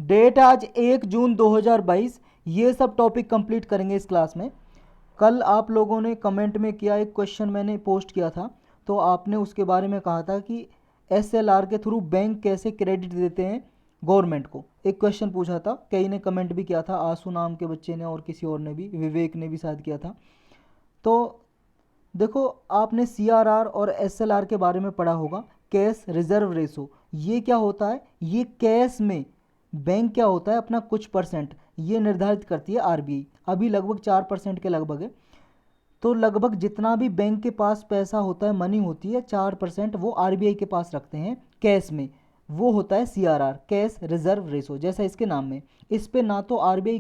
Date आज 1 जून 2022। ये सब टॉपिक कंप्लीट करेंगे इस क्लास में। कल आप लोगों ने कमेंट में किया, एक क्वेश्चन मैंने पोस्ट किया था, तो आपने उसके बारे में कहा था कि एसएलआर के थ्रू बैंक कैसे क्रेडिट देते हैं गवर्नमेंट को। एक क्वेश्चन पूछा था, कई ने कमेंट भी किया था, आंसू नाम के बच्चे ने और किसी और ने भी, विवेक ने भी शायद किया था। तो देखो, आपने सीआरआर और एसएलआर के बारे में पढ़ा होगा। कैश रिजर्व रेशो, ये क्या होता है? ये कैश में बैंक क्या होता है, अपना कुछ परसेंट ये निर्धारित करती है आरबीआई। अभी लगभग 4% के लगभग है। तो लगभग जितना भी बैंक के पास पैसा होता है, मनी होती है, 4% वो आरबीआई के पास रखते हैं कैश में। वो होता है सीआरआर, कैश रिजर्व रेशो, जैसा इसके नाम में। इस पे ना तो आरबीआई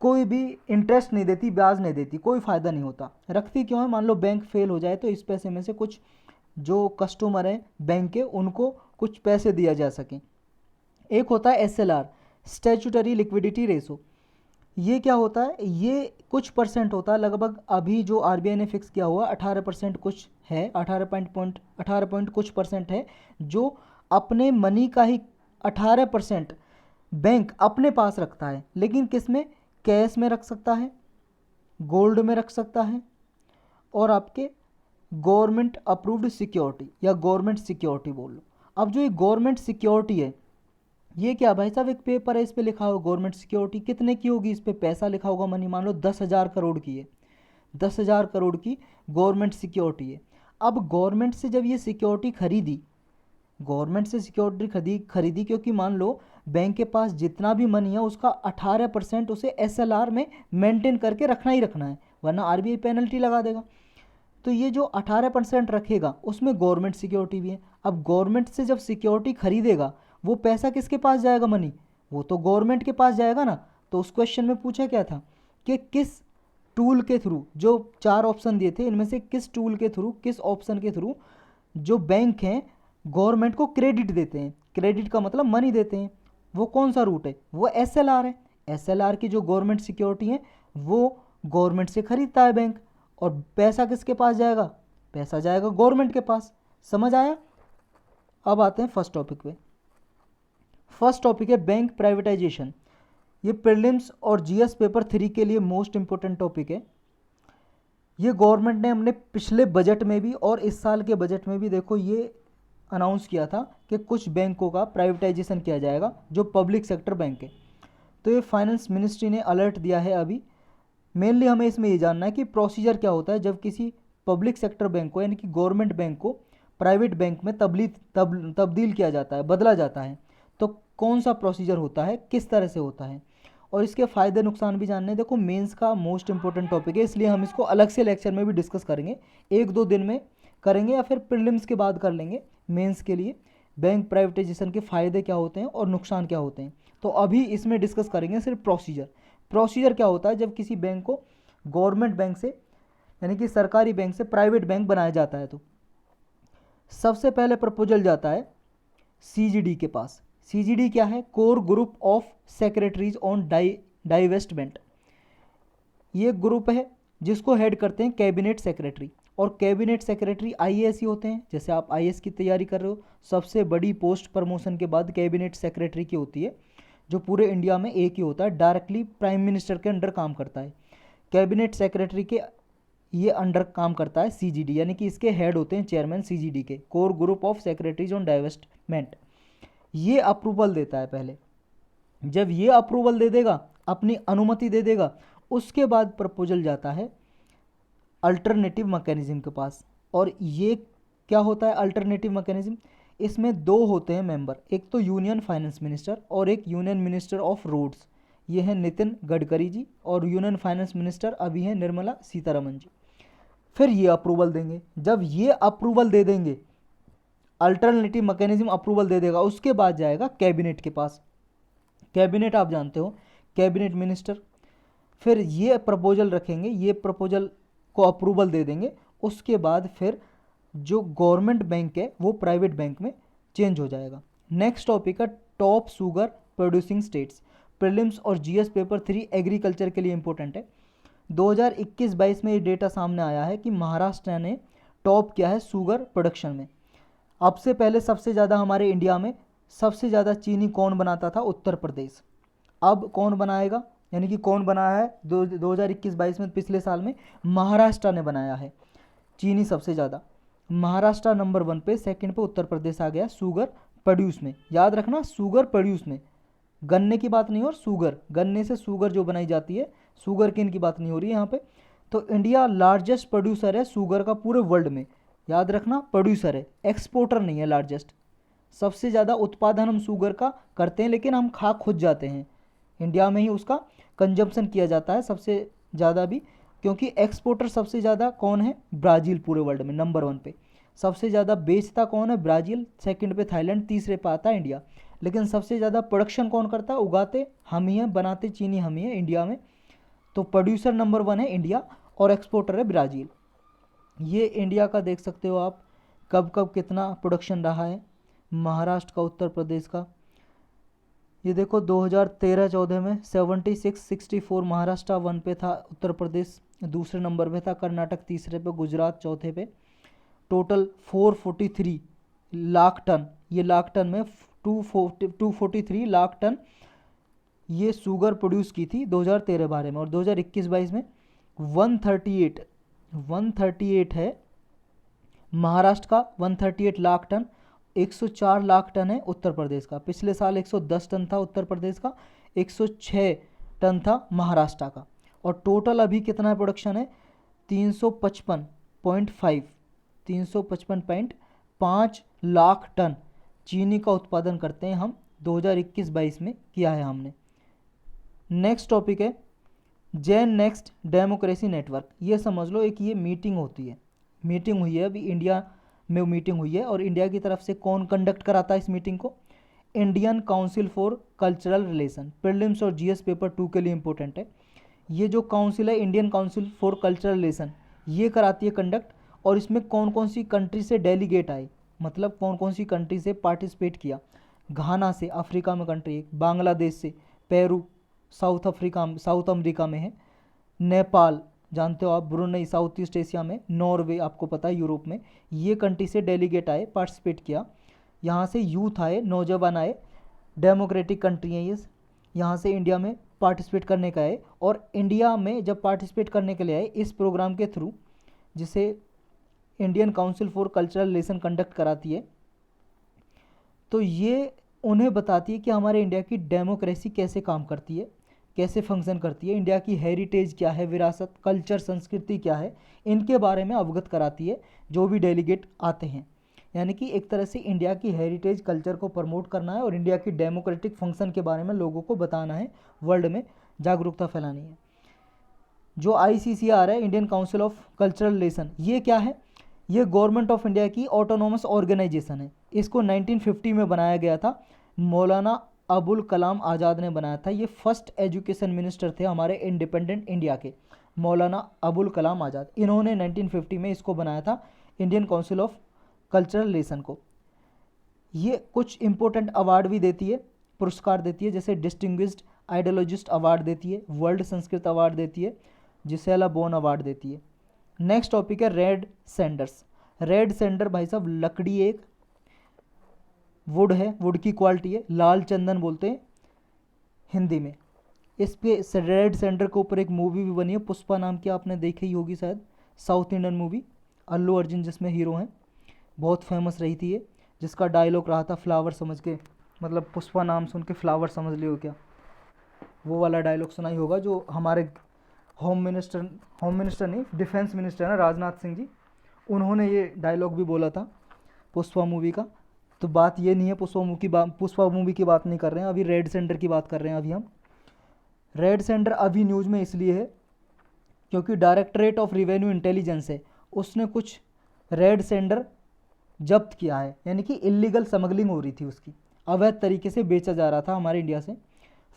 कोई भी इंटरेस्ट नहीं देती, ब्याज नहीं देती, कोई फ़ायदा नहीं होता। रखती क्यों है? मान लो बैंक फेल हो जाए तो इस पैसे में से कुछ जो कस्टमर हैं बैंक के, उनको कुछ पैसे दिया जा सके। एक होता है एसएलआर, स्टैट्यूटरी लिक्विडिटी रेशो। ये क्या होता है? ये कुछ परसेंट होता है, लगभग अभी जो आरबीआई ने फिक्स किया हुआ 18% कुछ है, 18 पॉइंट कुछ परसेंट है, जो अपने मनी का ही 18% बैंक अपने पास रखता है। लेकिन किस में? कैश में रख सकता है, गोल्ड में रख सकता है, और आपके गवर्नमेंट अप्रूव्ड सिक्योरिटी या गवर्नमेंट सिक्योरिटी बोल लो। अब जो ये गवर्नमेंट सिक्योरिटी है, ये क्या भाई साहब? एक पेपर है, इस पे लिखा होगा गवर्नमेंट सिक्योरिटी कितने की होगी, इस पे पैसा लिखा होगा मनी, मान लो 10,000 करोड़ की है, 10,000 करोड़ की गवर्नमेंट सिक्योरिटी है। अब गवर्नमेंट से जब ये सिक्योरिटी खरीदी, गवर्नमेंट से सिक्योरिटी खरीदी क्योंकि मान लो बैंक के पास जितना भी मनी है उसका 18% उसे एसएलआर में मेंटेन करके रखना ही रखना है, वरना आरबीआई पेनल्टी लगा देगा। तो ये जो 18% रखेगा उसमें गवर्नमेंट सिक्योरिटी भी है। अब गवर्नमेंट से जब सिक्योरिटी खरीदेगा, वो पैसा किसके पास जाएगा? मनी वो तो गवर्नमेंट के पास जाएगा ना। तो उस क्वेश्चन में पूछा क्या था कि किस टूल के थ्रू, जो 4 ऑप्शन दिए थे, इनमें से किस टूल के थ्रू, किस ऑप्शन के थ्रू जो बैंक हैं गवर्नमेंट को क्रेडिट देते हैं। क्रेडिट का मतलब मनी देते हैं। वो कौन सा रूट है? वो एसएलआर है। एसएलआर की जो गवर्नमेंट सिक्योरिटी है वो गवर्नमेंट से खरीदता है बैंक, और पैसा किसके पास जाएगा? पैसा जाएगा गवर्नमेंट के पास। समझ आया? अब आते हैं फर्स्ट टॉपिक पे। फर्स्ट टॉपिक है बैंक प्राइवेटाइजेशन। ये प्रीलिम्स और जीएस पेपर 3 के लिए मोस्ट इंपॉर्टेंट टॉपिक है। ये गवर्नमेंट ने हमने पिछले बजट में भी और इस साल के बजट में भी, देखो, ये अनाउंस किया था कि कुछ बैंकों का प्राइवेटाइजेशन किया जाएगा जो पब्लिक सेक्टर बैंक है। तो ये फाइनेंस मिनिस्ट्री ने अलर्ट दिया है अभी। मेनली हमें इसमें ये जानना है कि प्रोसीजर क्या होता है जब किसी पब्लिक सेक्टर बैंक को, यानी कि गवर्नमेंट बैंक को, प्राइवेट बैंक में तब्दील किया जाता है, बदला जाता है। तो कौन सा प्रोसीजर होता है, किस तरह से होता है, और इसके फ़ायदे नुकसान भी जानने हैं। देखो, मेंस का मोस्ट इंपॉर्टेंट टॉपिक है, इसलिए हम इसको अलग से लेक्चर में भी डिस्कस करेंगे। 1-2 दिन में करेंगे या फिर प्रीलिम्स के बाद कर लेंगे। मेंस के लिए बैंक प्राइवेटाइजेशन के फ़ायदे क्या होते हैं और नुकसान क्या होते हैं। तो अभी इसमें डिस्कस करेंगे सिर्फ प्रोसीजर। प्रोसीजर क्या होता है जब किसी बैंक को गवर्नमेंट बैंक से, यानी कि सरकारी बैंक से प्राइवेट बैंक बनाया जाता है। तो सबसे पहले प्रपोजल जाता है सीजीडी के पास। सीजीडी क्या है? Core group of secretaries on divestment. ये ग्रुप है जिसको हेड करते हैं कैबिनेट सेक्रेटरी, और कैबिनेट सेक्रेटरी आईएएस ही होते हैं। जैसे आप आईएएस की तैयारी कर रहे हो, सबसे बड़ी पोस्ट प्रमोशन के बाद कैबिनेट सेक्रेटरी की होती है, जो पूरे इंडिया में एक ही होता है, डायरेक्टली प्राइम मिनिस्टर के अंडर काम करता है। कैबिनेट सेक्रेटरी के ये अंडर काम करता है सीजीडी, यानी कि इसके हेड होते हैं चेयरमैन सीजीडी के, core group of secretaries on divestment. ये अप्रूवल देता है पहले। जब ये अप्रूवल दे देगा, अपनी अनुमति दे देगा, उसके बाद प्रपोजल जाता है अल्टरनेटिव मैकेनिज्म के पास। और ये क्या होता है अल्टरनेटिव मैकेनिज्म? इसमें 2 होते हैं मेंबर, एक तो यूनियन फाइनेंस मिनिस्टर और एक यूनियन मिनिस्टर ऑफ रोड्स। ये हैं नितिन गडकरी जी, और यूनियन फाइनेंस मिनिस्टर अभी हैं निर्मला सीतारमन जी। फिर ये अप्रूवल देंगे। जब ये अप्रूवल दे देंगे, अल्टरनेटिव मैकेनिज्म अप्रूवल दे देगा, उसके बाद जाएगा कैबिनेट के पास। कैबिनेट आप जानते हो, कैबिनेट मिनिस्टर। फिर ये प्रपोजल रखेंगे, ये प्रपोजल को अप्रूवल दे देंगे। उसके बाद फिर जो गवर्नमेंट बैंक है वो प्राइवेट बैंक में चेंज हो जाएगा। नेक्स्ट टॉपिक है top sugar producing states. Prelims और जीएस पेपर 3 एग्रीकल्चर के लिए इंपॉर्टेंट है। 2021-22 में ये डेटा सामने आया है कि महाराष्ट्र ने टॉप किया है शुगर प्रोडक्शन में। अब से पहले सबसे ज़्यादा हमारे इंडिया में सबसे ज़्यादा चीनी कौन बनाता था? उत्तर प्रदेश। अब कौन बनाएगा, यानी कि कौन बनाया है 2021-22 में, पिछले साल में महाराष्ट्र ने बनाया है चीनी सबसे ज़्यादा। महाराष्ट्र नंबर 1 पे, सेकंड पे उत्तर प्रदेश आ गया शुगर प्रोड्यूस में। याद रखना, शुगर प्रोड्यूस में, गन्ने की बात नहीं हो, शुगर, गन्ने से शुगर जो बनाई जाती है, शुगर केन की बात नहीं हो रही है यहाँ पे। तो इंडिया लार्जेस्ट प्रोड्यूसर है शुगर का पूरे वर्ल्ड में। याद रखना, प्रोड्यूसर है, एक्सपोर्टर नहीं है, लार्जेस्ट। सबसे ज़्यादा उत्पादन हम शुगर का करते हैं, लेकिन हम खा खुद जाते हैं, इंडिया में ही उसका कंजम्पशन किया जाता है सबसे ज़्यादा भी, क्योंकि एक्सपोर्टर सबसे ज़्यादा कौन है? ब्राज़ील, पूरे वर्ल्ड में नंबर 1 पे। सबसे ज़्यादा बेचता कौन है? ब्राज़ील, सेकंड पे थाईलैंड, तीसरे पे आता है इंडिया। लेकिन सबसे ज़्यादा प्रोडक्शन कौन करता है? उगाते हम ही हैं, बनाते चीनी हम ही हैं इंडिया में। तो प्रोड्यूसर नंबर 1 है इंडिया और एक्सपोर्टर है ब्राज़ील। ये इंडिया का देख सकते हो आप, कब कब कितना प्रोडक्शन रहा है महाराष्ट्र का, उत्तर प्रदेश का। ये देखो 2013-14 में 76-64 महाराष्ट्र 1 पे था, उत्तर प्रदेश दूसरे नंबर पे था, कर्नाटक तीसरे पे, गुजरात चौथे पे। टोटल 443 लाख टन, ये लाख टन में 243 लाख टन ये शुगर प्रोड्यूस की थी 2013-12 में। और 2021-22 में 138 है महाराष्ट्र का, 138 लाख टन। 104 लाख टन है उत्तर प्रदेश का। पिछले साल 110 टन था उत्तर प्रदेश का, 106 टन था महाराष्ट्र का। और टोटल अभी कितना प्रोडक्शन है? 355.5 लाख टन चीनी का उत्पादन करते हैं हम, 2021-22 में किया है हमने। नेक्स्ट टॉपिक है जैन नेक्स्ट डेमोक्रेसी नेटवर्क। ये समझ लो, एक ये मीटिंग होती है, मीटिंग हुई है अभी इंडिया में, मीटिंग हुई है। और इंडिया की तरफ से कौन कंडक्ट कराता है इस मीटिंग को? Indian council for cultural relation. Prelims और जीएस पेपर 2 के लिए इंपॉर्टेंट है। ये जो काउंसिल है, Indian council for cultural relation, ये कराती है कंडक्ट। और इसमें कौन कौन सी कंट्री से डेलीगेट आए, मतलब कौन कौन सी कंट्री से पार्टिसिपेट किया? घाना से, अफ्रीका में कंट्री है। बांग्लादेश से, पेरू साउथ अमेरिका में है। नेपाल जानते हो आप, ब्रुनई साउथ ईस्ट एशिया में, नॉर्वे आपको पता है यूरोप में। ये कंट्री से डेलीगेट आए, पार्टिसिपेट किया। यहाँ से यूथ आए, नौजवान आए, डेमोक्रेटिक कंट्री है ये, यहाँ से इंडिया में पार्टिसिपेट करने का है। और इंडिया में जब पार्टिसिपेट करने के लिए आए इस प्रोग्राम के थ्रू, जिसे Indian council for cultural relation conduct कराती है, तो ये उन्हें बताती है कि हमारे इंडिया की डेमोक्रेसी कैसे काम करती है, कैसे फंक्शन करती है, इंडिया की हेरिटेज क्या है, विरासत, कल्चर, संस्कृति क्या है, इनके बारे में अवगत कराती है जो भी डेलीगेट आते हैं। यानी कि एक तरह से इंडिया की हेरिटेज, कल्चर को प्रमोट करना है और इंडिया की डेमोक्रेटिक फंक्शन के बारे में लोगों को बताना है, वर्ल्ड में जागरूकता फैलानी है। जो ICCR है, Indian council of cultural relation, ये क्या है? ये गवर्नमेंट ऑफ इंडिया की ऑटोनोमस ऑर्गेनाइजेशन है। इसको 1950 में बनाया गया था, मौलाना अबुल कलाम आज़ाद ने बनाया था। ये फर्स्ट एजुकेशन मिनिस्टर थे हमारे इंडिपेंडेंट इंडिया के, मौलाना अबुल कलाम आज़ाद। इन्होंने 1950 में इसको बनाया था, Indian council of cultural relation को। ये कुछ इंपॉर्टेंट अवार्ड भी देती है, पुरस्कार देती है, जैसे डिस्टिंग्विश्ड आइडियोलॉजिस्ट अवार्ड देती है, वर्ल्ड संस्कृत अवार्ड देती है, जिसेला बोन अवार्ड देती है। नेक्स्ट टॉपिक है रेड सैंडर्स। रेड सैंडर भाई साहब लकड़ी, एक वुड है, वुड की क्वालिटी है, लाल चंदन बोलते हैं हिंदी में। इस पे रेड सैंडर के ऊपर एक मूवी भी बनी है, पुष्पा नाम की, आपने देखी ही होगी शायद, south Indian movie, Allu Arjun जिसमें हीरो हैं, बहुत फेमस रही थी ये, जिसका डायलॉग रहा था फ्लावर समझ के, मतलब पुष्पा नाम सुन के फ्लावर समझ लियो क्या, वो वाला डायलॉग सुना ही होगा। जो हमारे होम मिनिस्टर नहीं, डिफेंस मिनिस्टर है राजनाथ सिंह जी, उन्होंने ये डायलॉग भी बोला था पुष्पा मूवी का। तो बात ये नहीं है, पुष्पा मूवी की बात नहीं कर रहे हैं अभी, रेड सेंडर की बात कर रहे हैं अभी हम। रेड सेंडर अभी न्यूज़ में इसलिए है क्योंकि डायरेक्टरेट ऑफ रिवेन्यू इंटेलिजेंस है, उसने कुछ रेड सेंडर जब्त किया है, यानी कि इलीगल स्मगलिंग हो रही थी उसकी, अवैध तरीके से बेचा जा रहा था हमारे इंडिया से।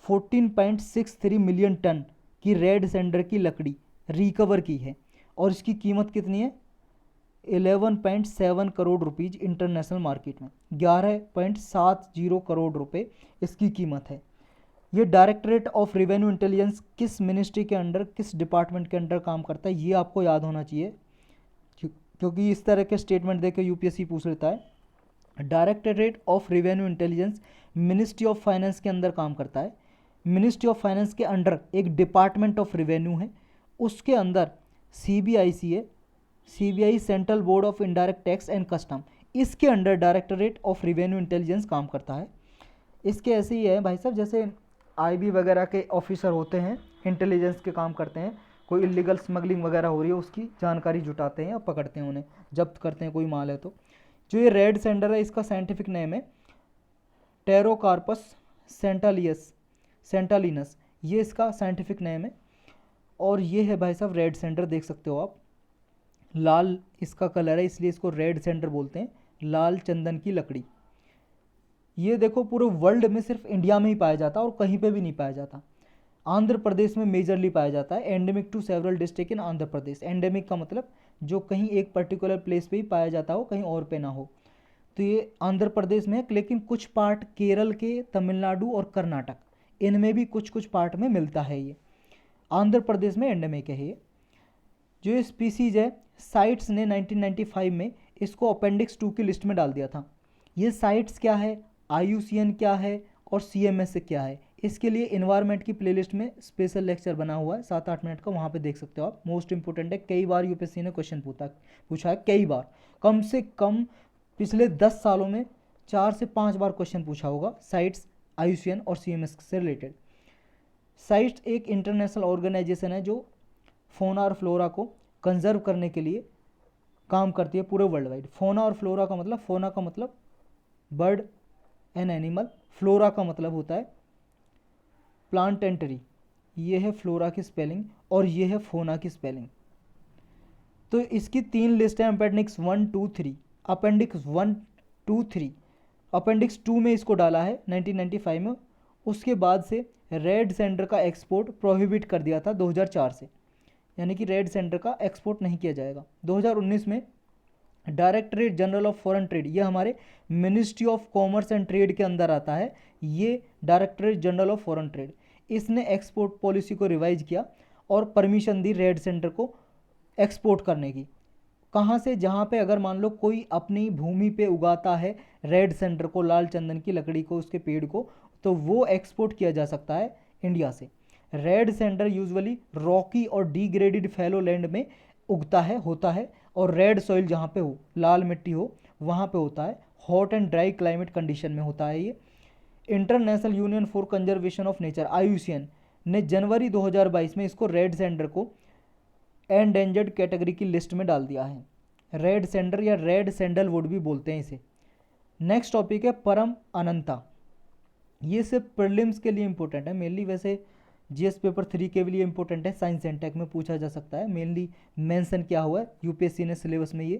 14.63 मिलियन टन की रेड सेंडर की लकड़ी रिकवर की है और इसकी कीमत कितनी है? 11.7 करोड़ रुपीज़ इंटरनेशनल मार्केट में, 11.70 करोड़ रुपए इसकी कीमत है। ये डायरेक्टरेट ऑफ रिवेन्यू इंटेलिजेंस किस मिनिस्ट्री के अंडर, किस डिपार्टमेंट के अंडर काम करता है, ये आपको याद होना चाहिए, क्योंकि इस तरह के स्टेटमेंट देकर यूपीएससी पूछ लेता है। Directorate of revenue intelligence ministry of finance के अंदर काम करता है। मिनिस्ट्री ऑफ फाइनेंस के अंडर एक डिपार्टमेंट ऑफ रेवेन्यू है, उसके अंदर सीबीआईसी है, CBI central board of indirect tax and custom, इसके under directorate of revenue intelligence काम करता है। इसके ऐसे ही है भाई साहब, जैसे आईबी वगैरह के ऑफिसर होते हैं, इंटेलिजेंस के काम करते हैं, कोई इलीगल स्मगलिंग वगैरह हो रही है उसकी जानकारी जुटाते हैं या पकड़ते हैं, उन्हें जब्त करते हैं कोई माल है तो। जो ये रेड सेंडर है इसका साइंटिफिक नेम है टेरोकार्पस सेंटालिनस, ये इसका साइंटिफिक नेम है। और ये है भाई साहब रेड सेंडर, देख सकते हो आप, लाल इसका कलर है इसलिए इसको रेड सेंडर बोलते हैं, लाल चंदन की लकड़ी। ये देखो पूरे वर्ल्ड में सिर्फ इंडिया में ही पाया जाता है और कहीं पे भी नहीं पाया जाता। आंध्र प्रदेश में मेजरली पाया जाता है, endemic to several district in Andhra Pradesh. Endemic का मतलब जो कहीं एक पर्टिकुलर प्लेस पे ही पाया जाता हो, कहीं और पे ना हो। तो ये आंध्र प्रदेश में है, लेकिन कुछ पार्ट केरल के, तमिलनाडु और कर्नाटक, इनमें भी कुछ कुछ पार्ट में मिलता है। ये आंध्र प्रदेश में एंडेमिक है। ये जो ये स्पीसीज है, साइट्स ने 1995 में इसको अपेंडिक्स 2 की लिस्ट में डाल दिया था। ये साइट्स क्या है, IUCN क्या है और CMS क्या है, इसके लिए इन्वायरमेंट की प्लेलिस्ट में स्पेशल लेक्चर बना हुआ है 7-8 मिनट का, वहाँ पे देख सकते हो आप। मोस्ट इंपोर्टेंट है, कई बार यूपीएससी ने क्वेश्चन पूछा है, कई बार, कम से कम पिछले 10 सालों में 4 से 5 बार क्वेश्चन पूछा होगा साइट्स, IUCN और CMS से रिलेटेड। साइट्स एक इंटरनेशनल ऑर्गेनाइजेशन है जो फोना और फ्लोरा को कंजर्व करने के लिए काम करती है पूरे वर्ल्ड वाइड। फोना और फ्लोरा का मतलब, फोना का मतलब बर्ड एंड एनिमल, फ्लोरा का मतलब होता है प्लांट एंड ट्री। ये है फ्लोरा की स्पेलिंग और ये है फोना की स्पेलिंग। तो इसकी 3 लिस्ट है, अपेंडिक्स 1, 2, 3। अपेंडिक्स 1, 2, 3, अपेंडिक्स 2 में इसको डाला है 1995 में। उसके बाद से रेड सेंडर का एक्सपोर्ट प्रोहिबिट कर दिया था 2004 से, यानी कि रेड सेंडर का एक्सपोर्ट नहीं किया जाएगा। 2019 में directorate general of foreign trade, ये हमारे ministry of commerce and trade के अंदर आता है, ये directorate general of foreign trade, इसने एक्सपोर्ट पॉलिसी को रिवाइज किया और परमिशन दी रेड सेंडर को एक्सपोर्ट करने की। कहाँ से, जहाँ पे अगर मान लो कोई अपनी भूमि पे उगाता है रेड सेंडर को, लाल चंदन की लकड़ी को, उसके पेड़ को, तो वो एक्सपोर्ट किया जा सकता है इंडिया से। रेड सेंडर यूजुअली रॉकी और डिग्रेडेड फैलो लैंड में उगता है, होता है, और रेड सॉइल जहाँ पे हो, लाल मिट्टी हो, वहाँ पे होता है। Hot and dry climate condition में होता है ये। International union for conservation of nature, IUCN, ने जनवरी 2022 में इसको रेड सेंडर को एंडेंजर्ड कैटेगरी की लिस्ट में डाल दिया है। रेड सेंडर या रेड सैंडलवुड भी बोलते हैं इसे। नेक्स्ट टॉपिक है परम अनंता। ये सिर्फ प्रीलिम्स के लिए इंपॉर्टेंट है, मेनली वैसे GS पेपर 3 के लिए इंपॉर्टेंट है, साइंस एंड टेक में पूछा जा सकता है। मेनली मेंशन किया हुआ है यूपीएससी ने सिलेबस में, ये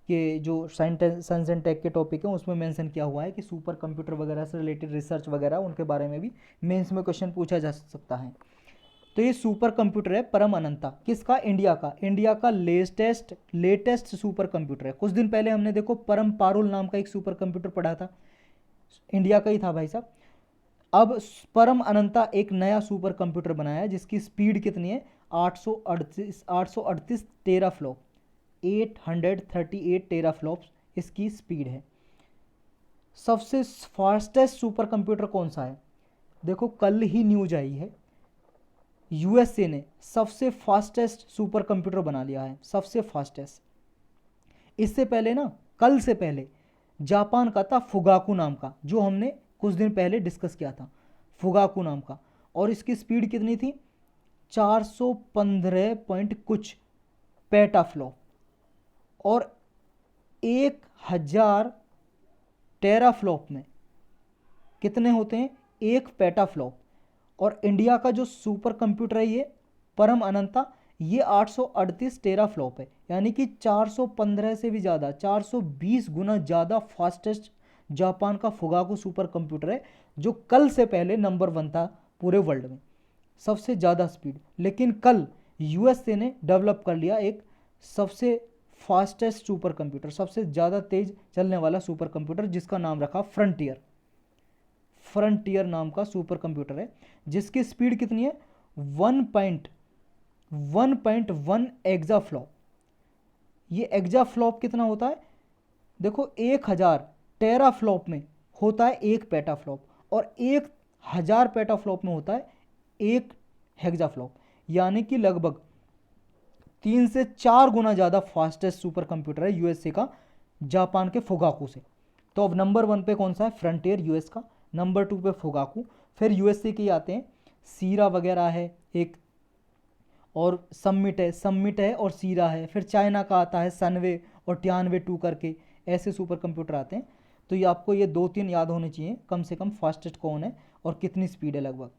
कि जो साइंस एंड टेक के टॉपिक हैं उसमें मेंशन किया हुआ है कि सुपर कंप्यूटर वगैरह से रिलेटेड रिसर्च वगैरह, उनके बारे में भी मेंस में क्वेश्चन पूछा जा सकता है। तो ये सुपर कंप्यूटर है परम अनंता, किसका, इंडिया का लेटेस्ट सुपर कंप्यूटर है। कुछ दिन पहले हमने देखो परम पारुल नाम का एक सुपर कंप्यूटर पढ़ा था, इंडिया का ही था भाई साहब। अब परम अनंता एक नया सुपर कंप्यूटर बनाया है जिसकी स्पीड कितनी है, 838 टेराफ्लॉप, 838 टेराफ्लॉप्स इसकी स्पीड है। सबसे फास्टेस्ट सुपर कंप्यूटर कौन सा है, देखो कल ही न्यूज आई है, USA ने सबसे फास्टेस्ट सुपर कंप्यूटर बना लिया है, सबसे फास्टेस्ट। इससे पहले ना, कल से पहले जापान का था फुगाकू नाम का, जो हमने कुछ दिन पहले डिस्कस किया था, फुगाकू नाम का, और इसकी स्पीड कितनी थी, 415 पॉइंट कुछ पेटाफ्लॉप, और 1000 टेराफ्लॉप में कितने होते हैं, 1 पेटाफ्लॉप। और इंडिया का जो सुपर कंप्यूटर है ये परम अनंता, ये 838 टेराफ्लॉप है, यानी कि 415 से भी ज़्यादा, 420 गुना ज़्यादा फास्टेस्ट जापान का फुगाकू सुपर कंप्यूटर है, जो कल से पहले नंबर 1 था पूरे वर्ल्ड में, सबसे ज़्यादा स्पीड। लेकिन कल USA ने डेवलप कर लिया एक सबसे फास्टेस्ट सुपर कंप्यूटर, सबसे ज़्यादा तेज चलने वाला सुपर कंप्यूटर, जिसका नाम रखा फ्रंटियर नाम का सुपर कंप्यूटर है, जिसकी स्पीड कितनी है, 1.1 एक्साफ्लॉप। ये एक्साफ्लॉप कितना होता है, देखो 1000 टेराफ्लॉप में होता है एक पेटाफ्लॉप, और 1000 पेटाफ्लॉप में होता है एक हेक्साफ्लॉप, यानी कि लगभग 3 से 4 गुना ज़्यादा फास्टेस्ट सुपर कंप्यूटर है यूएसए का जापान के फुगाकू से। तो अब नंबर 1 पे कौन सा है? फ्रंटियर यूएस का। नंबर 2 पे फुगाकू। फिर यूएसए के आते हैं सीरा वगैरह है एक, और समिट है और सीरा है। फिर चाइना का आता है सनवे और टियानवे 2 करके, ऐसे सुपर कंप्यूटर आते हैं। तो ये आपको ये 2-3 याद होने चाहिए कम से कम, फास्टेस्ट कौन है और कितनी स्पीड है लगभग।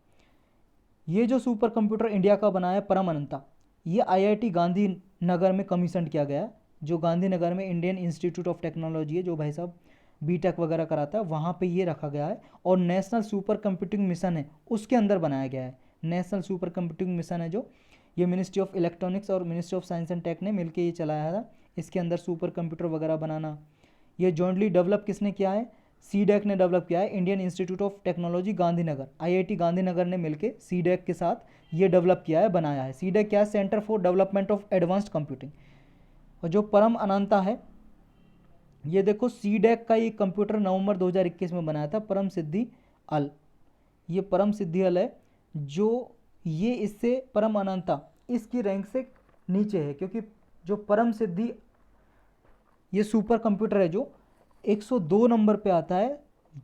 ये जो सुपर कंप्यूटर इंडिया का बनाया है परम अनंता, ये आईआईटी गांधीनगर में कमीशन किया गया है। जो गांधीनगर में इंडियन इंस्टीट्यूट ऑफ टेक्नोलॉजी है, जो भाई साहब बीटेक वगैरह कराता है, वहाँ पे ये रखा गया है। और नेशनल सुपर कंप्यूटिंग मिशन है उसके अंदर बनाया गया है। नेशनल सुपर कंप्यूटिंग मिशन है जो ये मिनिस्ट्री ऑफ इलेक्ट्रॉनिक्स और ministry of science and tech ने मिलकर ये चलाया था। इसके अंदर सुपर कंप्यूटर वगैरह बनाना, ये जॉइंटली डेवलप किसने किया है? सीडेक ने डेवलप किया है। Indian institute of technology Gandhinagar, IIT Gandhinagar ने मिलकर सीडेक के साथ ये डेवलप किया है, बनाया है। सीडेक क्या है? Centre for development of advanced computing. और जो परम अनंता है, ये देखो सीडेक का ये कंप्यूटर नवंबर 2021 में बनाया था, परम सिद्धि अल। ये परम सिद्धि अल है जो ये इससे परम अनंता इसकी रैंक से नीचे है, क्योंकि जो परम सिद्धि ये सुपर कंप्यूटर है जो 102 नंबर पे आता है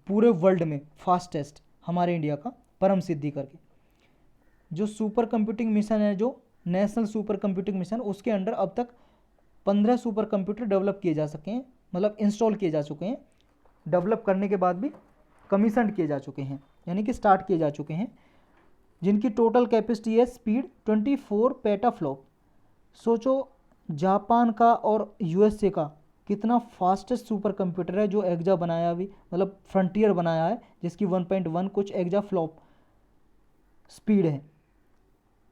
पूरे वर्ल्ड में फास्टेस्ट, हमारे इंडिया का परम सिद्धि करके। जो सुपर कंप्यूटिंग मिशन है, जो नेशनल सुपर कंप्यूटिंग मिशन, उसके अंडर अब तक 15 सुपर कंप्यूटर डेवलप किए जा सके हैं, मतलब इंस्टॉल किए जा चुके हैं, डेवलप करने के बाद भी कमीशन किए जा चुके हैं, यानी कि स्टार्ट किए जा चुके हैं, जिनकी टोटल कैपेसिटी है स्पीड 24 पेटाफ्लॉप। सोचो जापान का और यूएसए का कितना फास्टेस्ट सुपर कंप्यूटर है जो एक्जा बनाया अभी, मतलब फ्रंटियर बनाया है, जिसकी 1.1 कुछ एक्जा फ्लॉप स्पीड है।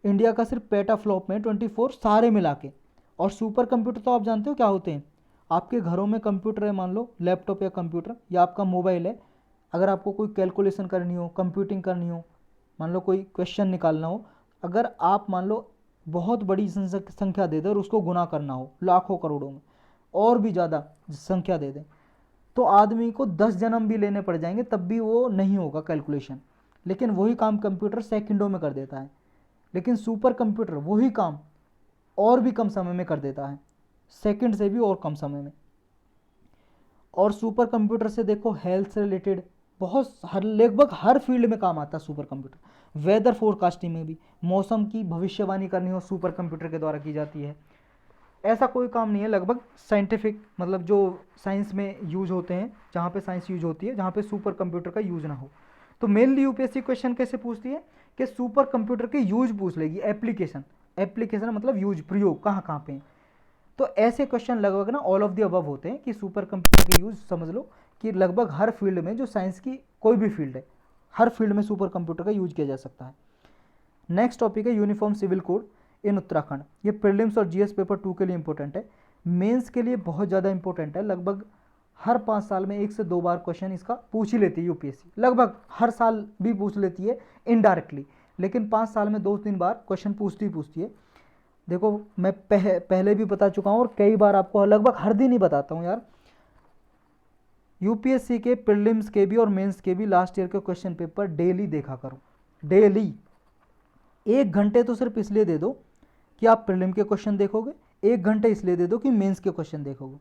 इंडिया का सिर्फ पेटाफ्लॉप में 24 सारे मिला के। और सुपर कंप्यूटर तो आप जानते हो क्या होते हैं? आपके घरों में कंप्यूटर है, मान लो लैपटॉप या कंप्यूटर या आपका मोबाइल है, अगर आपको कोई कैलकुलेशन करनी हो, कंप्यूटिंग करनी हो, मान लो कोई क्वेश्चन निकालना हो, अगर आप मान लो बहुत बड़ी संख्या दे दें और उसको गुना करना हो लाखों करोड़ों में, और भी ज़्यादा संख्या दे दें, तो आदमी को 10 जन्म भी लेने पड़ जाएंगे तब भी वो नहीं होगा कैलकुलेशन। लेकिन वही काम कंप्यूटर सेकंडों में कर देता है। लेकिन सुपर कंप्यूटर वही काम और भी कम समय में कर देता है, सेकंड से भी और कम समय में। और सुपर कंप्यूटर से देखो हेल्थ से रिलेटेड बहुत लगभग हर फील्ड में काम आता है सुपर कंप्यूटर। वेदर फोरकास्टिंग में भी, मौसम की भविष्यवाणी करनी हो सुपर कंप्यूटर के द्वारा की जाती है। ऐसा कोई काम नहीं है लगभग साइंटिफिक, मतलब जो साइंस में यूज होते हैं, जहाँ पे साइंस यूज होती है, जहाँ पे सुपर कंप्यूटर का यूज ना हो। तो मेनली यूपीएससी क्वेश्चन कैसे पूछती है कि सुपर कंप्यूटर के यूज पूछ लेगी, एप्लीकेशन। एप्लीकेशन मतलब यूज, प्रयोग कहाँ कहाँ पे। तो ऐसे क्वेश्चन लगभग ना ऑल ऑफ द अबव होते हैं कि सुपर कंप्यूटर के यूज समझ लो कि लगभग हर फील्ड में, जो साइंस की कोई भी फील्ड है, हर फील्ड में सुपर कंप्यूटर का यूज किया जा सकता है। नेक्स्ट टॉपिक है यूनिफॉर्म सिविल कोड इन उत्तराखंड। ये प्रीलिम्स और जीएस पेपर 2 के लिए इंपॉर्टेंट है, मेंस के लिए बहुत ज़्यादा इंपॉर्टेंट है। लगभग हर 5 साल में 1 से 2 बार क्वेश्चन इसका पूछ ही लेती है यूपीएससी, लगभग हर साल भी पूछ लेती है इनडायरेक्टली, लेकिन 5 साल में 2-3 बार क्वेश्चन पूछती है। देखो मैं पहले भी बता चुका हूँ और कई बार आपको लगभग हर दिन ही बताता हूँ यार, यूपीएससी के प्रीलिम्स के भी और मेंस के भी लास्ट ईयर के क्वेश्चन पेपर डेली देखा करो, डेली 1 घंटे तो सिर्फ इसलिए दे दो कि आप प्रीलिम के क्वेश्चन देखोगे, 1 घंटे इसलिए दे दो कि मेंस के क्वेश्चन देखोगे।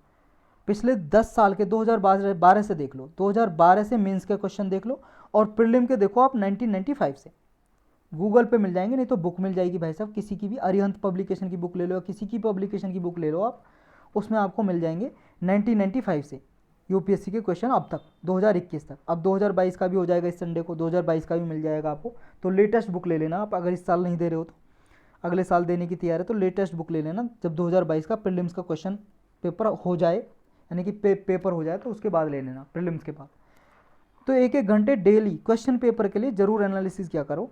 पिछले 10 साल के 2012 से देख लो, 2012 से मेंस के क्वेश्चन देख लो, और प्रीलिम के देखो आप 1995 से। गूगल पे मिल जाएंगे, नहीं तो बुक मिल जाएगी भाई साहब, किसी की भी अरिहंत पब्लिकेशन की बुक ले लो या किसी की पब्लिकेशन की बुक ले लो आप, उसमें आपको मिल जाएंगे 1995 से यूपीएससी के क्वेश्चन अब तक 2021 तक। अब 2022 का भी हो जाएगा, इस संडे को 2022 का भी मिल जाएगा आपको। तो लेटेस्ट बुक ले लेना आप, अगर इस साल नहीं दे रहे हो तो, अगले साल देने की तैयारी है तो लेटेस्ट बुक ले लेना। जब 2022 का प्रीलिम्स का क्वेश्चन पेपर हो जाए, यानी कि पेपर हो जाए, तो उसके बाद ले लेना, प्रीलिम्स के बाद। तो 1-1 घंटे डेली क्वेश्चन पेपर के लिए ज़रूर एनालिसिस किया करो।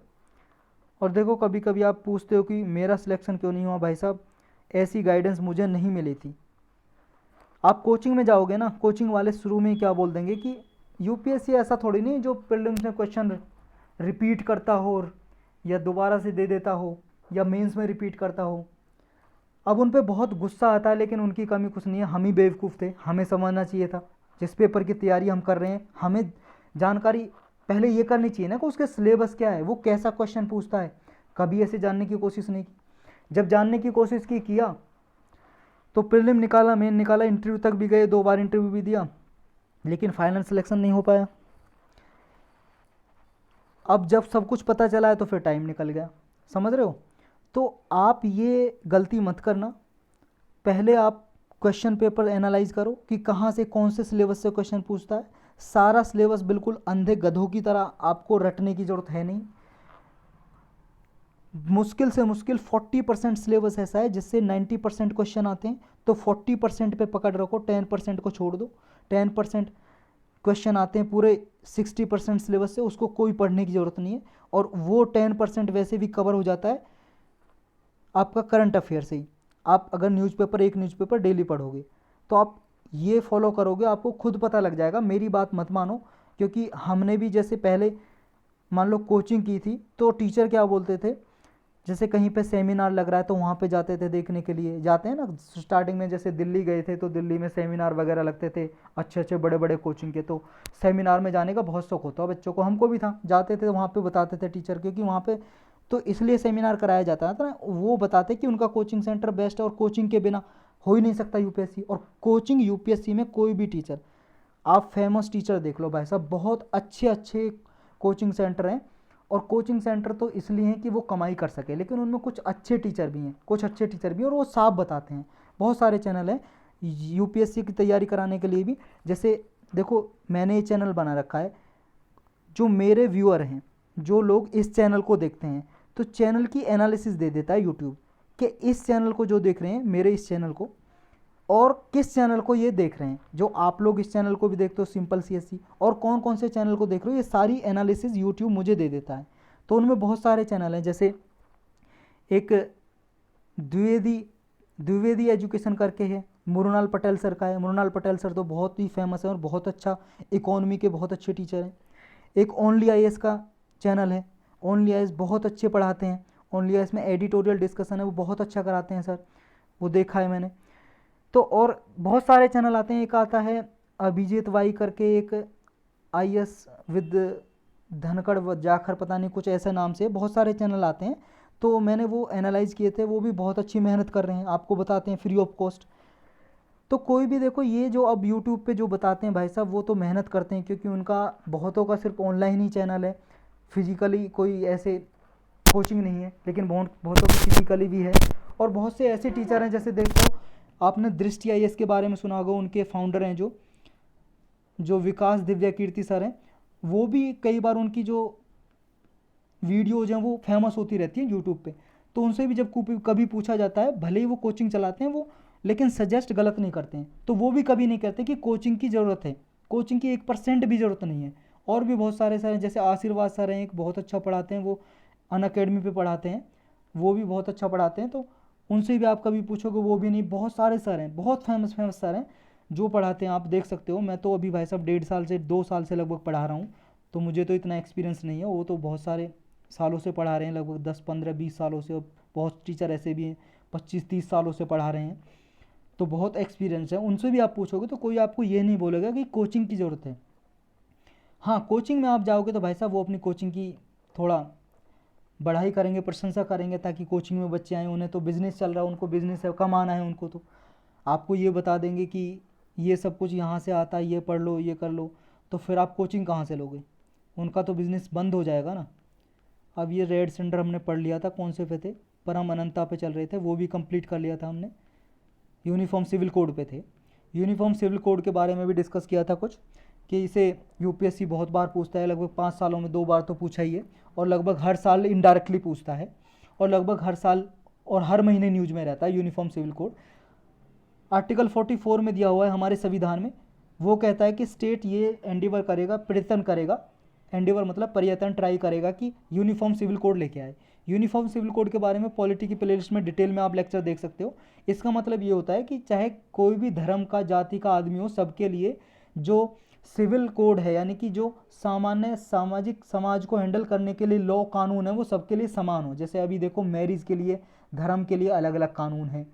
और देखो कभी कभी आप पूछते हो कि मेरा सिलेक्शन क्यों नहीं हुआ भाई साहब, ऐसी गाइडेंस मुझे नहीं मिली थी। आप कोचिंग में जाओगे ना, कोचिंग वाले शुरू में ही क्या बोल देंगे कि यूपीएससी ऐसा थोड़ी नहीं जो प्रीलिम्स में क्वेश्चन रिपीट करता हो या दोबारा से दे देता हो या मेंस में रिपीट करता हो। अब उन पे बहुत गुस्सा आता है, लेकिन उनकी कमी कुछ नहीं है, हम ही बेवकूफ़ थे, हमें समझना चाहिए था। जिस पेपर की तैयारी हम कर रहे हैं, हमें जानकारी पहले ये करनी चाहिए ना कि उसके सिलेबस क्या है, वो कैसा क्वेश्चन पूछता है। कभी ऐसे जानने की कोशिश नहीं की। जब जानने की कोशिश किया तो प्रीलिम निकाला, मेन निकाला, इंटरव्यू तक भी गए, 2 बार इंटरव्यू भी दिया, लेकिन फाइनल सिलेक्शन नहीं हो पाया। अब जब सब कुछ पता चला है तो फिर टाइम निकल गया, समझ रहे हो। तो आप ये गलती मत करना। पहले आप क्वेश्चन पेपर एनालाइज करो कि कहाँ से कौन से सिलेबस से क्वेश्चन पूछता है। सारा सिलेबस बिल्कुल अंधे गधों की तरह आपको रटने की ज़रूरत है नहीं। मुश्किल से मुश्किल 40% सिलेबस ऐसा है जिससे 90% क्वेश्चन आते हैं, तो 40% पे पकड़ रखो, 10% को छोड़ दो। 10% क्वेश्चन आते हैं पूरे 60% सिलेबस से, उसको कोई पढ़ने की ज़रूरत नहीं है, और वो 10% वैसे भी कवर हो जाता है आपका करंट अफेयर से ही। आप अगर एक न्यूज़पेपर डेली पढ़ोगे तो आप ये फॉलो करोगे, आपको खुद पता लग जाएगा। मेरी बात मत मानो, क्योंकि हमने भी जैसे पहले मान लो कोचिंग की थी, तो टीचर क्या बोलते थे, जैसे कहीं पे सेमिनार लग रहा है तो वहाँ पे जाते थे देखने के लिए, जाते हैं ना स्टार्टिंग में। जैसे दिल्ली गए थे तो दिल्ली में सेमिनार वगैरह लगते थे अच्छे अच्छे बड़े बड़े कोचिंग के, तो सेमिनार में जाने का बहुत शौक होता है बच्चों को, हमको भी था। जाते थे वहाँ पे बताते थे टीचर, क्योंकि वहाँ पे तो इसलिए सेमिनार कराया जाता था ना, वो बताते कि उनका कोचिंग सेंटर बेस्ट है और कोचिंग के बिना हो ही नहीं सकता यूपीएससी। और कोचिंग यूपीएससी में कोई भी टीचर, आप फेमस टीचर देख लो भाई साहब, बहुत अच्छे अच्छे कोचिंग सेंटर हैं। और कोचिंग सेंटर तो इसलिए हैं कि वो कमाई कर सके, लेकिन उनमें कुछ अच्छे टीचर भी हैं, कुछ अच्छे टीचर भी हैं, और वो साफ बताते हैं। बहुत सारे चैनल हैं यूपीएससी की तैयारी कराने के लिए भी। जैसे देखो, मैंने ये चैनल बना रखा है, जो मेरे व्यूअर हैं, जो लोग इस चैनल को देखते हैं, तो चैनल की एनालिसिस दे देता है यूट्यूब कि इस चैनल को जो देख रहे हैं, मेरे इस चैनल को, और किस चैनल को ये देख रहे हैं। जो आप लोग इस चैनल को भी देखते हो सिंपल सीएससी, और कौन कौन से चैनल को देख रहे हो, ये सारी एनालिसिस यूट्यूब मुझे दे देता है। तो उनमें बहुत सारे चैनल हैं, जैसे एक द्विवेदी द्विवेदी एजुकेशन करके है, मुरुनाल पटेल सर का है। मुरुनाल पटेल सर तो बहुत ही फेमस है और बहुत अच्छा इकोनॉमी के बहुत अच्छे टीचर हैं। एक ओनली आईएएस का चैनल है, ओनली आईएएस बहुत अच्छे पढ़ाते हैं। ओनली आईएएस में एडिटोरियल डिस्कशन है, वो बहुत अच्छा कराते हैं सर, वो देखा है मैंने। तो और बहुत सारे चैनल आते हैं, एक आता है अभिजीत वाई करके, एक आईएएस विद धनखड़ व जाखर, पता नहीं कुछ ऐसे नाम से बहुत सारे चैनल आते हैं। तो मैंने वो एनालाइज किए थे, वो भी बहुत अच्छी मेहनत कर रहे हैं, आपको बताते हैं फ्री ऑफ कॉस्ट। तो कोई भी देखो, ये जो अब यूट्यूब पे जो बताते हैं भाई साहब, वो तो मेहनत करते हैं, क्योंकि उनका बहुतों का सिर्फ ऑनलाइन ही चैनल है, फिजिकली कोई ऐसे कोचिंग नहीं है, लेकिन बहुतों की फिजिकली भी है। और बहुत से ऐसे टीचर हैं, जैसे देखो आपने दृष्टि आईएएस के बारे में सुना होगा, उनके फाउंडर हैं जो जो विकास दिव्या कीर्ति सर हैं, वो भी कई बार उनकी जो वीडियोज हैं वो फेमस होती रहती हैं यूट्यूब पे। तो उनसे भी जब कभी पूछा जाता है, भले ही वो कोचिंग चलाते हैं वो, लेकिन सजेस्ट गलत नहीं करते हैं। तो वो भी कभी नहीं कहते कि कोचिंग की ज़रूरत है, कोचिंग की 1% भी ज़रूरत नहीं है। और भी बहुत सारे सर हैं, जैसे आशीर्वाद सर हैं, एक बहुत अच्छा पढ़ाते हैं, वो अनअकैडमी पे पढ़ाते हैं, वो भी बहुत अच्छा पढ़ाते हैं। तो उनसे भी आप कभी पूछोगे, वो भी नहीं। बहुत सारे सर हैं, बहुत फेमस फेमस सर हैं जो पढ़ाते हैं, आप देख सकते हो। मैं तो अभी भाई साहब 1.5 साल से 2 साल से लगभग पढ़ा रहा हूँ, तो मुझे तो इतना एक्सपीरियंस नहीं है, वो तो बहुत सारे सालों से पढ़ा रहे हैं, लगभग 10 15 20 सालों से। और बहुत टीचर ऐसे भी हैं 25 30 सालों से पढ़ा रहे हैं, तो बहुत एक्सपीरियंस है। उनसे भी आप पूछोगे तो कोई आपको ये नहीं बोलेगा कि कोचिंग की ज़रूरत है। हाँ, कोचिंग में आप जाओगे तो भाई साहब वो अपनी कोचिंग की थोड़ा बढ़ाई करेंगे, प्रशंसा करेंगे, ताकि कोचिंग में बच्चे आएँ, उन्हें तो बिज़नेस चल रहा है, उनको बिज़नेस है, कमाना है उनको। तो आपको ये बता देंगे कि ये सब कुछ यहाँ से आता है, ये पढ़ लो, ये कर लो, तो फिर आप कोचिंग कहाँ से लोगे? उनका तो बिज़नेस बंद हो जाएगा ना। अब ये रेड सेंटर हमने पढ़ लिया था, कौन से पे थे, परम अनंता पे चल रहे थे, वो भी कंप्लीट कर लिया था हमने। यूनिफॉर्म सिविल कोड पे थे, यूनिफॉर्म सिविल कोड के बारे में भी डिस्कस किया था कुछ, कि इसे यूपीएससी बहुत बार पूछता है, लगभग 5 सालों में 2 बार तो पूछा ही है, और लगभग हर साल इनडायरेक्टली पूछता है, और लगभग हर साल और हर महीने न्यूज़ में रहता है यूनिफॉर्म सिविल कोड। आर्टिकल 44 में दिया हुआ है हमारे संविधान में, वो कहता है कि स्टेट ये एंडिवर करेगा, प्रयत्न करेगा, एंडिवर मतलब प्रयत्न, ट्राई करेगा कि यूनिफॉर्म सिविल कोड लेके आए। यूनिफॉर्म सिविल कोड के बारे में पॉलिटी की प्लेलिस्ट में डिटेल में आप लेक्चर देख सकते हो। इसका मतलब ये होता है कि चाहे कोई भी धर्म का, जाति का आदमी हो, सबके लिए जो सिविल कोड है, यानी कि जो सामान्य सामाजिक समाज को हैंडल करने के लिए लॉ कानून है, वो सबके लिए समान हो। जैसे अभी देखो मैरिज के लिए, धर्म के लिए अलग अलग कानून है,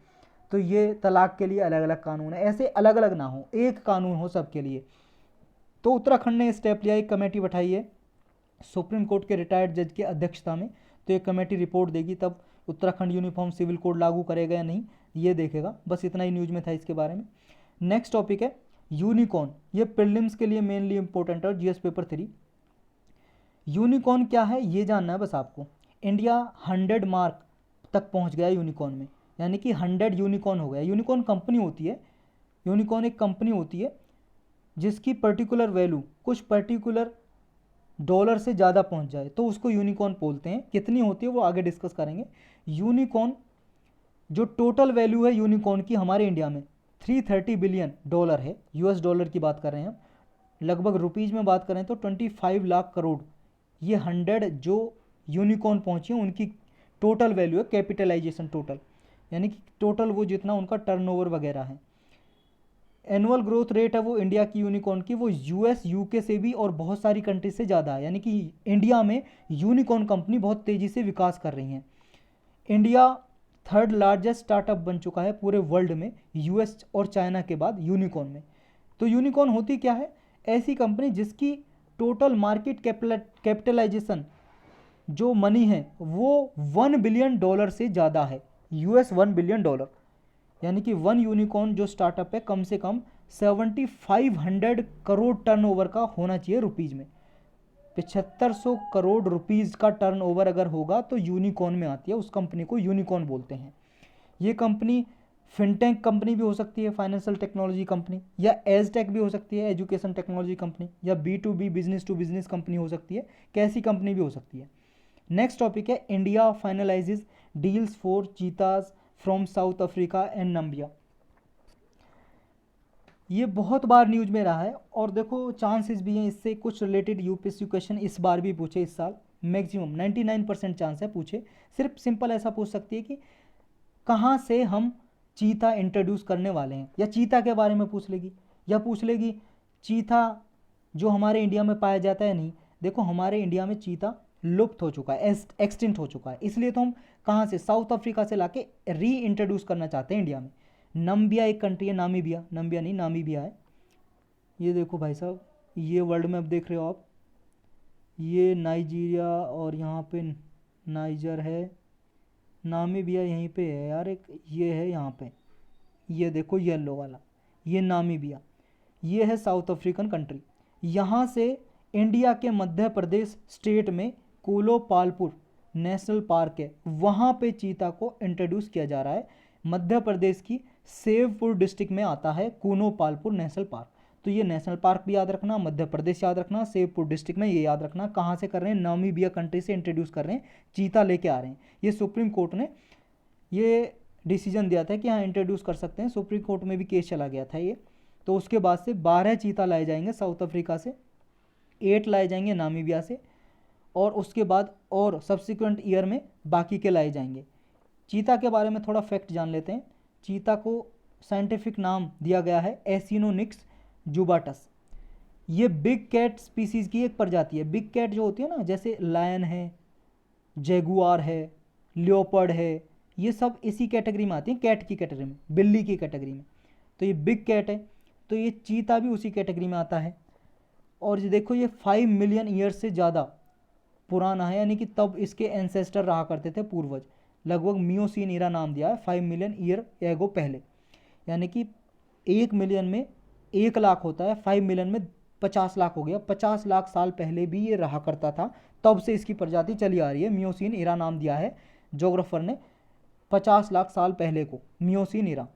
तो ये तलाक के लिए अलग अलग कानून है, ऐसे अलग अलग ना हो, एक कानून हो सबके लिए। तो उत्तराखंड ने स्टेप लिया, एक कमेटी बैठाई है सुप्रीम कोर्ट के रिटायर्ड जज की अध्यक्षता में। तो ये कमेटी रिपोर्ट देगी, तब उत्तराखंड यूनिफॉर्म सिविल कोड लागू करेगा या नहीं ये देखेगा। बस इतना ही न्यूज़ में था इसके बारे में। नेक्स्ट टॉपिक है यूनिकॉर्न, ये प्रीलिम्स के लिए मेनली इंपॉर्टेंट है, जीएस पेपर 3। यूनिकॉर्न क्या है ये जानना है बस आपको। इंडिया 100 मार्क तक पहुंच गया यूनिकॉर्न में, यानी कि 100 यूनिकॉर्न हो गया। यूनिकॉर्न कंपनी होती है, यूनिकॉर्न एक कंपनी होती है जिसकी पर्टिकुलर वैल्यू कुछ पर्टिकुलर डॉलर से ज़्यादा पहुंच जाए तो उसको यूनिकॉर्न बोलते हैं। कितनी होती है वो आगे डिस्कस करेंगे। यूनिकॉर्न जो टोटल वैल्यू है यूनिकॉर्न की हमारे इंडिया में 330 बिलियन डॉलर है, यूएस डॉलर की बात कर रहे हैं हम। लगभग रुपीज़ में बात करें तो 25 लाख करोड़ ये 100 जो यूनिकॉर्न पहुंची हैं उनकी टोटल वैल्यू है, कैपिटलाइजेशन टोटल, यानी कि टोटल वो जितना उनका टर्नओवर वगैरह है। एनुअल ग्रोथ रेट है वो इंडिया की यूनिकॉर्न की, वो यूएस यूके से भी और बहुत सारी कंट्री से ज़्यादा है, यानी कि इंडिया में यूनिकॉर्न कंपनी बहुत तेज़ी से विकास कर रही हैं। इंडिया 3rd लार्जेस्ट स्टार्टअप बन चुका है पूरे वर्ल्ड में, यूएस और चाइना के बाद यूनिकॉर्न में। तो यूनिकॉर्न होती क्या है, ऐसी कंपनी जिसकी टोटल मार्केट कैपिटलाइजेशन जो मनी है वो $1 बिलियन से ज़्यादा है, यूएस $1 बिलियन, यानी कि वन यूनिकॉर्न जो स्टार्टअप है कम से कम 7500 करोड़ टर्नओवर का होना चाहिए रुपीज़ में। 7500 करोड़ रुपीज़ का टर्नओवर अगर होगा तो यूनिकॉर्न में आती है, उस कंपनी को यूनिकॉर्न बोलते हैं। ये कंपनी फिनटेक कंपनी भी हो सकती है, फाइनेंशियल टेक्नोलॉजी कंपनी, या एजटेक भी हो सकती है, एजुकेशन टेक्नोलॉजी कंपनी, या B2B business to business company हो सकती है, कैसी कंपनी भी हो सकती है। नेक्स्ट टॉपिक है India finalises deals for cheetahs from South Africa and Namibia. ये बहुत बार न्यूज में रहा है और देखो चांसेस भी हैं इससे कुछ रिलेटेड यूपीएससी क्वेश्चन इस बार भी पूछे, इस साल मैक्सिमम 99% चांस है पूछे। सिर्फ सिंपल ऐसा पूछ सकती है कि कहाँ से हम चीता इंट्रोड्यूस करने वाले हैं, या चीता के बारे में पूछ लेगी, या पूछ लेगी चीता जो हमारे इंडिया में पाया जाता है नहीं। देखो हमारे इंडिया में चीता लुप्त हो चुका है, एक्सटिंक्ट हो चुका है, इसलिए तो हम कहाँ से साउथ अफ्रीका से लाके री इंट्रोड्यूस करना चाहते हैं इंडिया में। नम्बिया एक कंट्री है, नामीबिया, नम्बिया नहीं नामीबिया है। ये देखो भाई साहब, ये वर्ल्ड मैप देख रहे हो आप, ये नाइजीरिया और यहाँ पे नाइजर है, नामीबिया यहीं पे है यार एक, ये है यहाँ पे, ये देखो येलो वाला, ये नामीबिया, ये है साउथ अफ्रीकन कंट्री। यहाँ से इंडिया के मध्य प्रदेश स्टेट में कोलोपालपुर नेशनल पार्क है, वहाँ पे चीता को इंट्रोड्यूस किया जा रहा है। मध्य प्रदेश की सेवपुर डिस्ट्रिक्ट में आता है कोलोपालपुर नेशनल पार्क। तो ये नेशनल पार्क भी याद रखना, मध्य प्रदेश याद रखना, सेवपुर डिस्ट्रिक्ट में ये याद रखना। कहाँ से कर रहे हैं, नामीबिया कंट्री से इंट्रोड्यूस कर रहे हैं, चीता लेके आ रहे हैं। ये सुप्रीम कोर्ट ने ये डिसीजन दिया था कि हाँ इंट्रोड्यूस कर सकते हैं, सुप्रीम कोर्ट में भी केस चला गया था ये। तो उसके बाद से 12 चीता लाए जाएंगे साउथ अफ्रीका से, 8 लाए जाएंगे नामीबिया से, और उसके बाद और सब्सिक्वेंट ईयर में बाकी के लाए जाएंगे। चीता के बारे में थोड़ा फैक्ट जान लेते हैं। चीता को साइंटिफिक नाम दिया गया है एसिनोनिक्स जुबाटस। ये बिग कैट स्पीसीज़ की एक प्रजाति है। बिग कैट जो होती है ना, जैसे लायन है, जैगुआर है, लियोपर्ड है, ये सब इसी कैटेगरी में आती हैं, कैट की कैटेगरी में, बिल्ली की कैटेगरी में। तो ये बिग कैट है, तो ये चीता भी उसी कैटेगरी में आता है। और ये देखो ये 5 मिलियन ईयर से ज़्यादा पुराना है, यानी कि तब इसके एंसेस्टर रहा करते थे, पूर्वज। लगभग मियोसीन ईरा नाम दिया है 5 मिलियन ईयर एगो पहले, यानी कि 1 मिलियन में 1 लाख होता है, 5 मिलियन में 50 लाख हो गया। 50 लाख साल पहले भी ये रहा करता था, तब से इसकी प्रजाति चली आ रही है। मियोसीन ईरा नाम दिया है जोग्राफर ने 50 लाख साल पहले को, मियोसीन ईरा।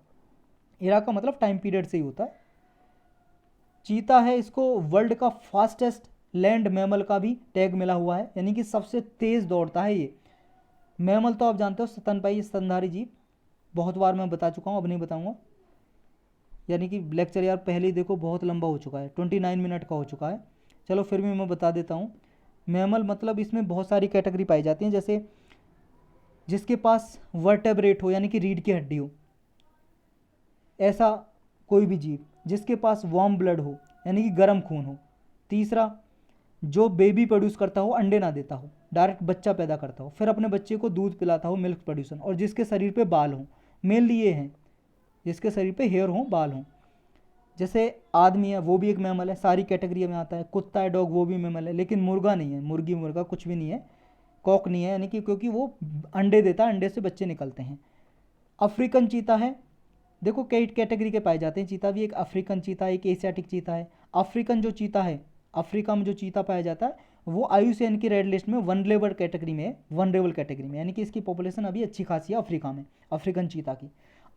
ईरा का मतलब टाइम पीरियड से ही होता है। चीता है, इसको वर्ल्ड का फास्टेस्ट लैंड मैमल का भी टैग मिला हुआ है, यानी कि सबसे तेज़ दौड़ता है ये। मैमल तो आप जानते हो स्तनपायी स्तनधारी जीव, बहुत बार मैं बता चुका हूँ, अब नहीं बताऊँगा। यानी कि लेक्चर यार पहले ही देखो बहुत लंबा हो चुका है, 29 मिनट का हो चुका है। चलो फिर भी मैं बता देता हूँ। मैमल मतलब इसमें बहुत सारी कैटेगरी पाई जाती हैं, जैसे जिसके पास वर्टेब्रेट हो यानी कि रीढ़ की हड्डी हो, ऐसा कोई भी जीव। जिसके पास वार्म ब्लड हो यानी कि गर्म खून हो। तीसरा, जो बेबी प्रोड्यूस करता हो, अंडे ना देता हो, डायरेक्ट बच्चा पैदा करता हो, फिर अपने बच्चे को दूध पिलाता हो, मिल्क प्रोड्यूसन, और जिसके शरीर पे बाल हो। मेनली ये हैं। जिसके शरीर पे हेयर हो, बाल हो। जैसे आदमी है वो भी एक मैमल है, सारी कैटेगरी में आता है। कुत्ता है, डॉग, वो भी मैमल है, लेकिन मुर्गा नहीं है, मुर्गी मुर्गा कुछ भी नहीं है, कॉक नहीं है, यानी कि क्योंकि वो अंडे देता है, अंडे से बच्चे निकलते हैं। अफ्रीकन चीता है, देखो कई कैटेगरी के पाए जाते हैं चीता भी, एक अफ्रीकन चीता, एक एशियाटिक चीता है। अफ्रीकन जो चीता है, अफ्रीका में जो चीता पाया जाता है वो IUCN की रेड लिस्ट में वनरेबल कैटेगरी में है, वनरेबल कैटेगरी में, यानी कि इसकी पॉपुलेशन अभी अच्छी खासी है अफ्रीका में, अफ्रीकन चीता की।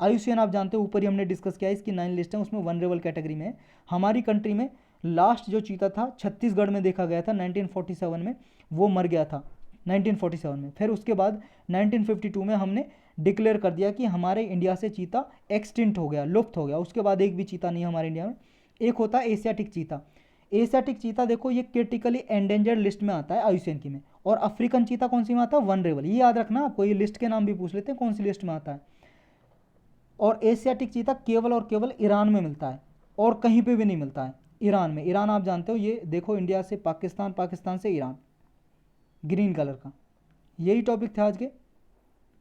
IUCN आप जानते हो, ऊपर ही हमने डिस्कस किया है, इसकी 9 लिस्ट है, उसमें वनरेबल कैटेगरी में है। हमारी कंट्री में लास्ट जो चीता था छत्तीसगढ़ में देखा गया था 1947 में, वो मर गया था 1947 में। फिर उसके बाद 1952 में हमने डिक्लेयर कर दिया कि हमारे इंडिया से चीता एक्सटिंक्ट हो गया, लुप्त हो गया। उसके बाद एक भी चीता नहीं है हमारे इंडिया में। एक होता है एशियाटिक चीता। एशियाटिक चीता देखो ये क्रिटिकली एंडेंजर्ड लिस्ट में आता है IUCN की में। और अफ्रीकन चीता कौन सी में आता है? वनरेबल। ये याद रखना आपको, ये लिस्ट के नाम भी पूछ लेते हैं कौन सी लिस्ट में आता है। और एशियाटिक चीता केवल और केवल ईरान में मिलता है और कहीं पे भी नहीं मिलता है। ईरान में, ईरान आप जानते हो, ये देखो इंडिया से पाकिस्तान, पाकिस्तान से ईरान, ग्रीन कलर का। यही टॉपिक था आज के।